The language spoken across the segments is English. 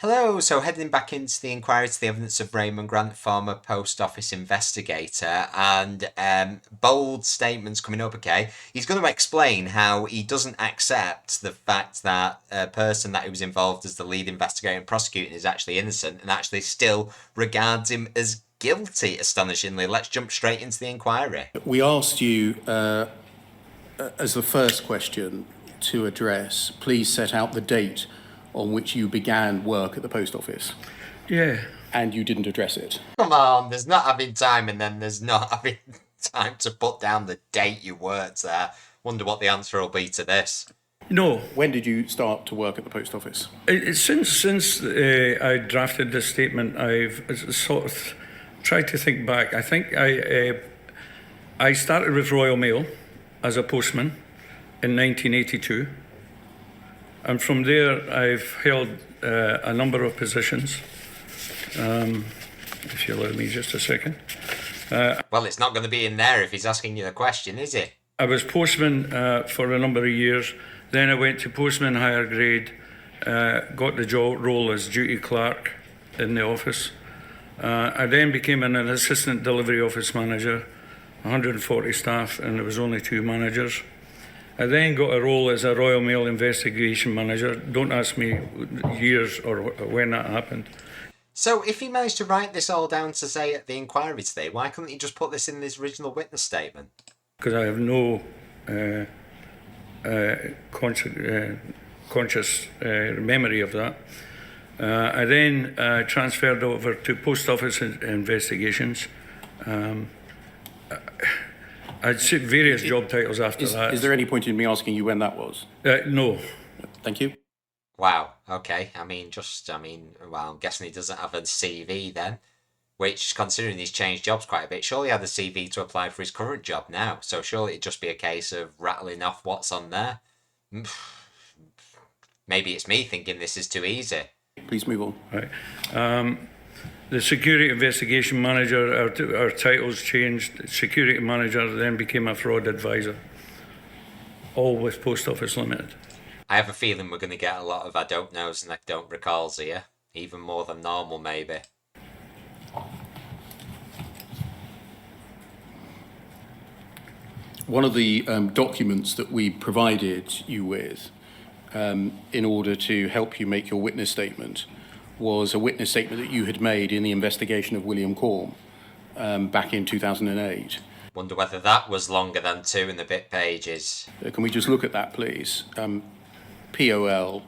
Hello, so heading back into the inquiry to the evidence of Raymond Grant, former Post Office Investigator, and bold statements coming up, okay? He's going to explain how he doesn't accept the fact that a person that he was involved as the lead investigator and prosecuting is actually innocent and actually still regards him as guilty, astonishingly. Let's jump straight into the inquiry. We asked you, as the first question to address, please set out the date on which you began work at the post office. Yeah. And you didn't address it. Come on, there's not having time and then there's not having time to put down the date you worked there. Wonder what the answer will be to this. No. When did you start to work at the post office? Since I drafted this statement, I've sort of tried to think back. I think I started with Royal Mail as a postman in 1982. And from there, I've held a number of positions. If you allow me just a second. Well, it's not going to be in there if he's asking you the question, is it? I was postman for a number of years. Then I went to postman higher grade, got the role as duty clerk in the office. I then became an assistant delivery office manager, 140 staff, and there was only 2 managers. I then got a role as a Royal Mail investigation manager. Don't ask me years or when that happened. So if he managed to write this all down to say at the inquiry today, why couldn't he just put this in his original witness statement? Because I have no conscious memory of that. I then transferred over to Post Office Investigations. I'd see various job titles after that. Is there any point in me asking you when that was? No. Thank you. Wow, okay. Well, I'm guessing he doesn't have a CV then, which, considering he's changed jobs quite a bit, surely he had a CV to apply for his current job now, so surely it'd just be a case of rattling off what's on there. Maybe it's me thinking this is too easy. Please move on. Right. The security investigation manager, our titles changed. Security manager then became a fraud advisor, all with Post Office Limited. I have a feeling we're going to get a lot of I don't knows and I don't recalls here, even more than normal maybe. One of the documents that we provided you with in order to help you make your witness statement was a witness statement that you had made in the investigation of William Quarm back in 2008. Wonder whether that was longer than 2 and a bit pages. Can we just look at that, please? POL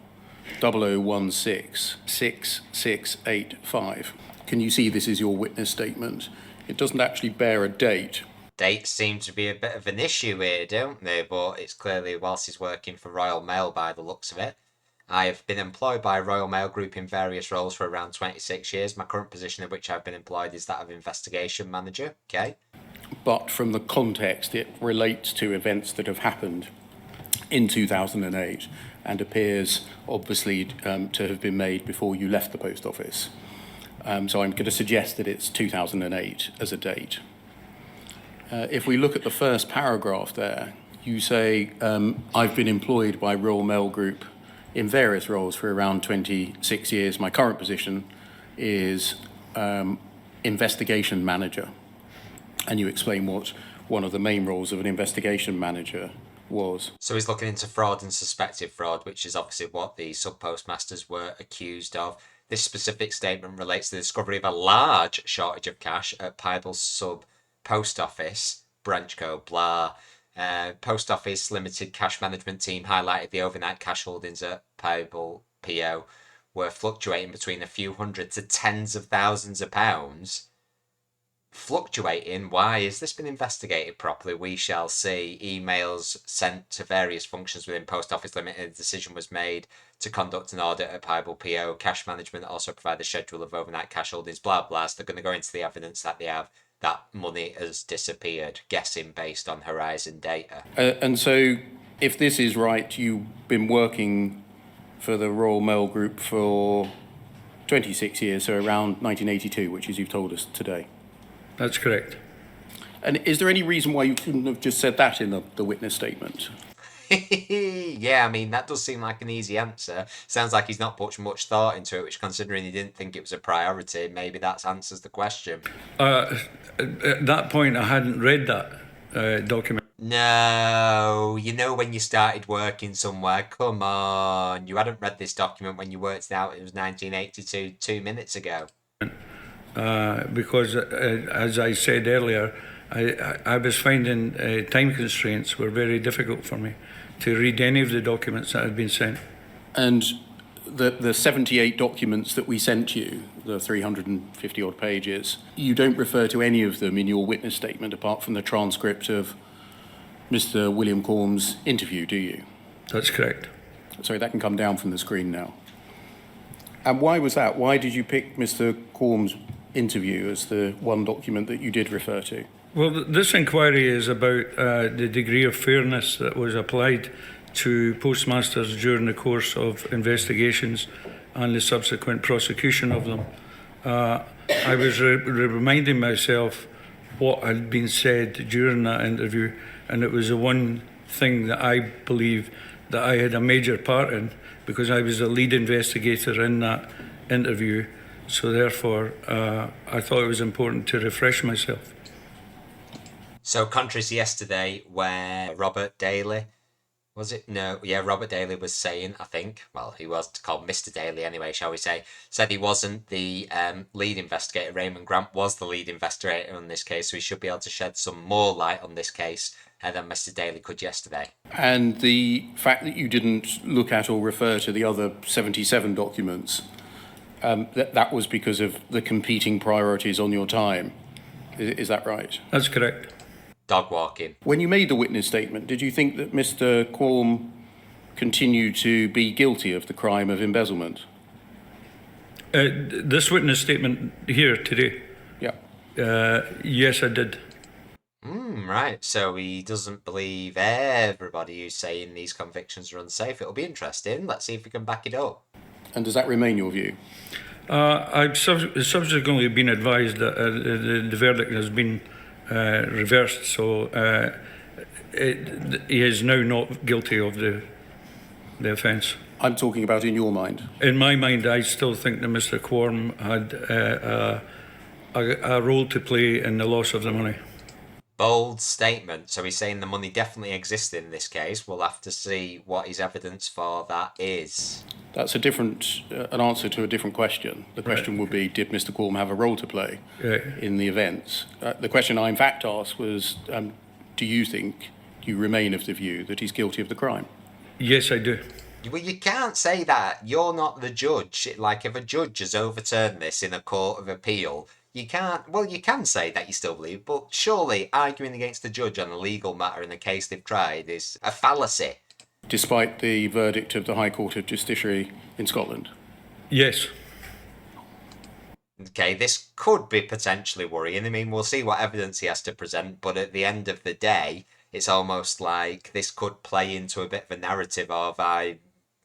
0016 6685. Can you see this is your witness statement? It doesn't actually bear a date. Dates seem to be a bit of an issue here, don't they? But it's clearly whilst he's working for Royal Mail by the looks of it. I have been employed by Royal Mail Group in various roles for around 26 years. My current position in which I've been employed is that of investigation manager, okay? But from the context, it relates to events that have happened in 2008 and appears obviously to have been made before you left the post office. So I'm going to suggest that it's 2008 as a date. If we look at the first paragraph there, you say, I've been employed by Royal Mail Group in various roles for around 26 years. My current position is investigation manager. And you explain what one of the main roles of an investigation manager was. So he's looking into fraud and suspected fraud, which is obviously what the subpostmasters were accused of. This specific statement relates to the discovery of a large shortage of cash at Paible Post Office, branch code, blah. Post Office Limited cash management team highlighted the overnight cash holdings at Paible PO were fluctuating between a few hundred to tens of thousands of pounds. Fluctuating? Why? Has this been investigated properly? We shall see. Emails sent to various functions within Post Office Limited. A decision was made to conduct an audit at Paible PO. Cash management also provide a schedule of overnight cash holdings, blah, blah. So they're going to go into the evidence that they have that money has disappeared, guessing based on Horizon data. And so if this is right, you've been working for the Royal Mail Group for 26 years, so around 1982, which is you've told us today. That's correct. And is there any reason why you couldn't have just said that in the witness statement? Yeah, I mean, that does seem like an easy answer. Sounds like he's not put much thought into it, which, considering he didn't think it was a priority, maybe that answers the question. At that point, I hadn't read that document. No, you know when you started working somewhere, come on. You hadn't read this document when you worked it out. It was 1982, 2 minutes ago. Because, as I said earlier, I was finding time constraints were very difficult for me to read any of the documents that had been sent. And the 78 documents that we sent you, the 350 odd pages, you don't refer to any of them in your witness statement apart from the transcript of Mr. William Quarm's interview, do you? That's correct. Sorry, that can come down from the screen now. And why was that? Why did you pick Mr. Quarm's interview as the one document that you did refer to? Well, this inquiry is about the degree of fairness that was applied to postmasters during the course of investigations and the subsequent prosecution of them. I was reminding myself what had been said during that interview, and it was the one thing that I believe that I had a major part in, because I was the lead investigator in that interview. So therefore, I thought it was important to refresh myself. So, contrary to yesterday, where Robert Daly, was it? No, yeah, Robert Daly was saying, I think, well, he was called Mr. Daly anyway, shall we say, said he wasn't the lead investigator. Raymond Grant was the lead investigator on this case, so he should be able to shed some more light on this case than Mr. Daly could yesterday. And the fact that you didn't look at or refer to the other 77 documents, that was because of the competing priorities on your time. Is that right? That's correct. Dog walking. When you made the witness statement, did you think that Mr. Quarm continued to be guilty of the crime of embezzlement? This witness statement here today? Yeah. Yes, I did. Right, so he doesn't believe everybody who's saying these convictions are unsafe. It'll be interesting. Let's see if we can back it up. And does that remain your view? I've subsequently been advised that the verdict has been reversed, so he is now not guilty of the offence. I'm talking about in your mind. In my mind, I still think that Mr. Quarm had a role to play in the loss of the money. Bold statement. So he's saying the money definitely exists in this case. We'll have to see what his evidence for that is. That's a different, an answer to a different question. The question would be, did Mr. Quarm have a role to play in the events? The question I in fact asked was, do you think, you remain of the view that he's guilty of the crime? Yes, I do. Well, you can't say that. You're not the judge. Like, if a judge has overturned this in a court of appeal, you can't, well, you can say that you still believe, but surely arguing against the judge on a legal matter in a case they've tried is a fallacy. Despite the verdict of the High Court of Justiciary in Scotland? Yes. Okay, this could be potentially worrying. I mean, we'll see what evidence he has to present, but at the end of the day, it's almost like this could play into a bit of a narrative of, I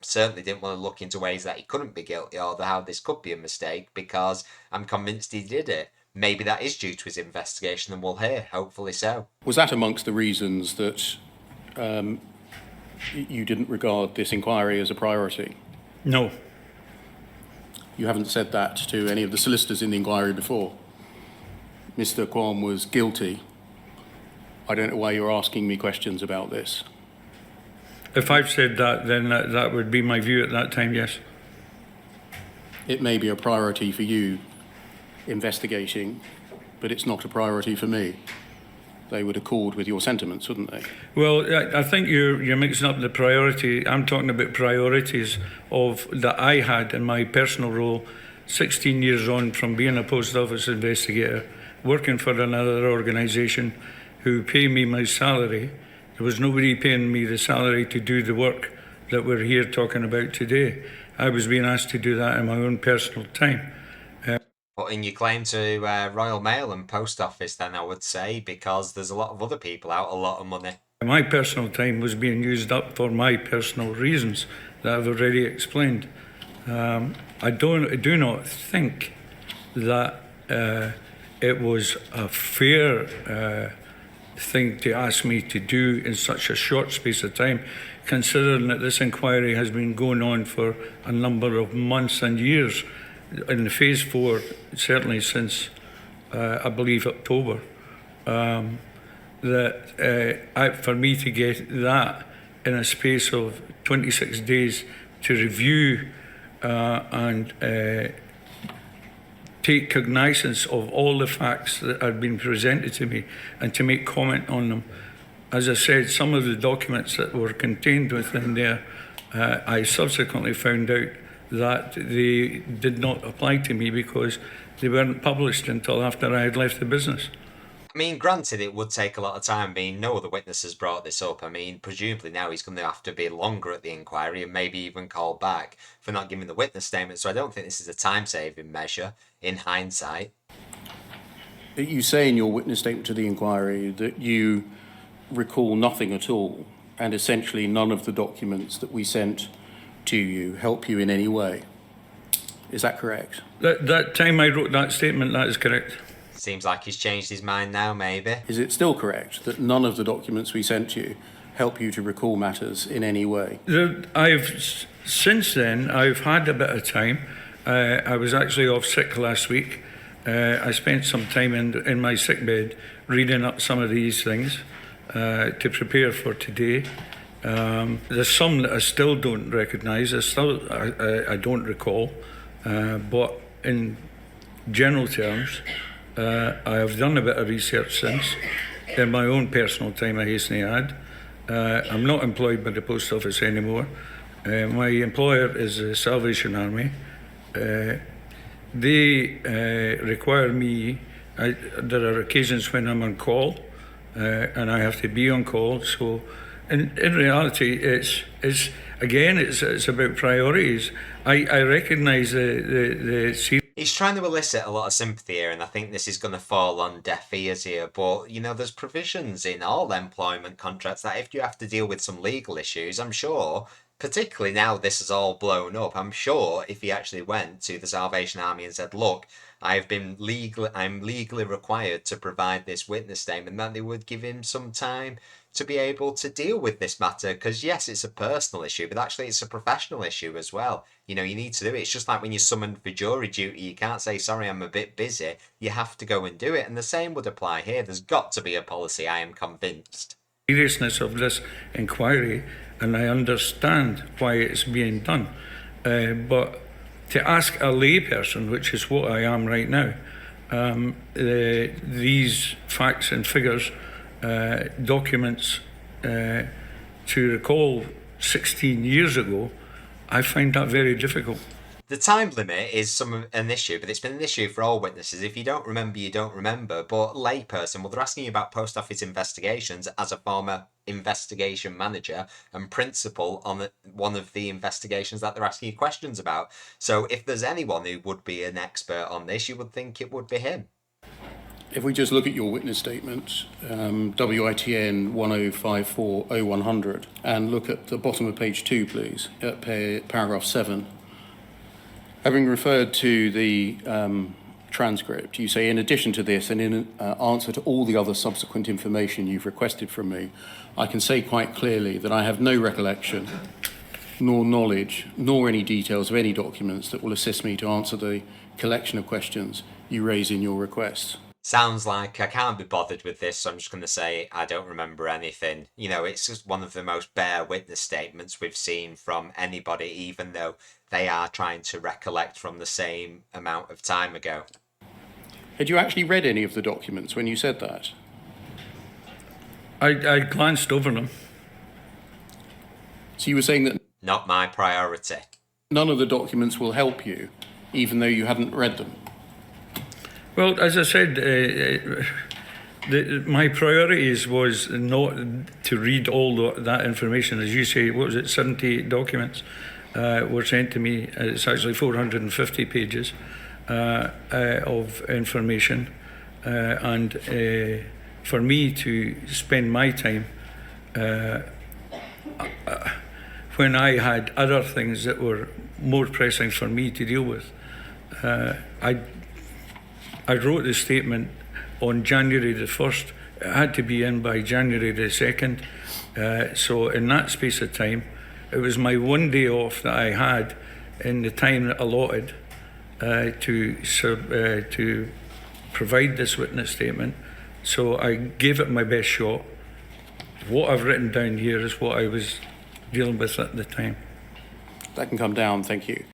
certainly didn't want to look into ways that he couldn't be guilty or how this could be a mistake because I'm convinced he did it. Maybe that is due to his investigation, and we'll hear, hopefully so. Was that amongst the reasons that you didn't regard this inquiry as a priority? No. You haven't said that to any of the solicitors in the inquiry before. Mr. Quarm was guilty. I don't know why you're asking me questions about this. If I've said that, then that would be my view at that time, yes. It may be a priority for you investigating, but it's not a priority for me. They would accord with your sentiments, wouldn't they? Well, I think you're mixing up the priority. I'm talking about priorities of that I had in my personal role 16 years on from being a post office investigator, working for another organisation who pay me my salary. There was nobody paying me the salary to do the work that we're here talking about today. I was being asked to do that in my own personal time. Putting your claim to Royal Mail and Post Office, then, I would say, because there's a lot of other people out a lot of money. My personal time was being used up for my personal reasons that I've already explained. I do not think that it was a fair thing to ask me to do in such a short space of time, considering that this inquiry has been going on for a number of months and years, in the phase 4, certainly since I believe October, for me to get that in a space of 26 days to review and take cognizance of all the facts that had been presented to me and to make comment on them. As I said, some of the documents that were contained within there, I subsequently found out that they did not apply to me because they weren't published until after I had left the business. I mean, granted, it would take a lot of time. I mean, no other witnesses brought this up. I mean, presumably now he's going to have to be longer at the inquiry and maybe even called back for not giving the witness statement. So I don't think this is a time-saving measure in hindsight. You say in your witness statement to the inquiry that you recall nothing at all, and essentially none of the documents that we sent to you help you in any way. Is that correct? That time I wrote that statement, that is correct. Seems like he's changed his mind now, maybe. Is it still correct that none of the documents we sent you help you to recall matters in any way? Since then, I've had a bit of time. I was actually off sick last week. I spent some time in my sick bed reading up some of these things to prepare for today. There's some that I still don't recognise. I don't recall. But in general terms, I have done a bit of research since. In my own personal time, I hasten to add. I'm not employed by the Post Office anymore. My employer is the Salvation Army. They require me. There are occasions when I'm on call, and I have to be on call. So, in reality, it's about priorities. I recognise the He's trying to elicit a lot of sympathy here, and I think this is going to fall on deaf ears here. But, you know, there's provisions in all employment contracts that if you have to deal with some legal issues, I'm sure, particularly now this is all blown up, I'm sure if he actually went to the Salvation Army and said, look, I'm legally required to provide this witness statement, that they would give him some time to be able to deal with this matter, because yes, it's a personal issue, but actually it's a professional issue as well. You know, you need to do it. It's just like when you're summoned for jury duty, you can't say, sorry, I'm a bit busy. You have to go and do it, and the same would apply here. There's got to be a policy, I am convinced. Seriousness of this inquiry, and I understand why it's being done, but to ask a layperson, which is what I am right now, these facts and figures, documents to recall 16 years ago, I find that very difficult. The time limit is an issue, but it's been an issue for all witnesses. If you don't remember, you don't remember. But layperson, well, they're asking you about Post Office Investigations as a former investigation manager and principal on one of the investigations that they're asking you questions about. So if there's anyone who would be an expert on this, you would think it would be him. If we just look at your witness statement, WITN 1054-0100, and look at the bottom of page 2, please, at paragraph 7. Having referred to the transcript, you say, in addition to this and in answer to all the other subsequent information you've requested from me, I can say quite clearly that I have no recollection, nor knowledge, nor any details of any documents that will assist me to answer the collection of questions you raise in your request. Sounds like I can't be bothered with this, so I'm just going to say I don't remember anything. You know, it's just one of the most bare witness statements we've seen from anybody, even though they are trying to recollect from the same amount of time ago. Had you actually read any of the documents when you said that? I glanced over them. So you were saying that Not my priority. none of the documents will help you, even though you hadn't read them? Well, as I said, my priorities was not to read all that information. As you say, what was it, 78 documents were sent to me. It's actually 450 pages of information. And for me to spend my time when I had other things that were more pressing for me to deal with, I wrote the statement on January the 1st, It had to be in by January the 2nd. So in that space of time, it was my one day off that I had in the time allotted to provide this witness statement. So I gave it my best shot. What I've written down here is what I was dealing with at the time. That can come down, thank you.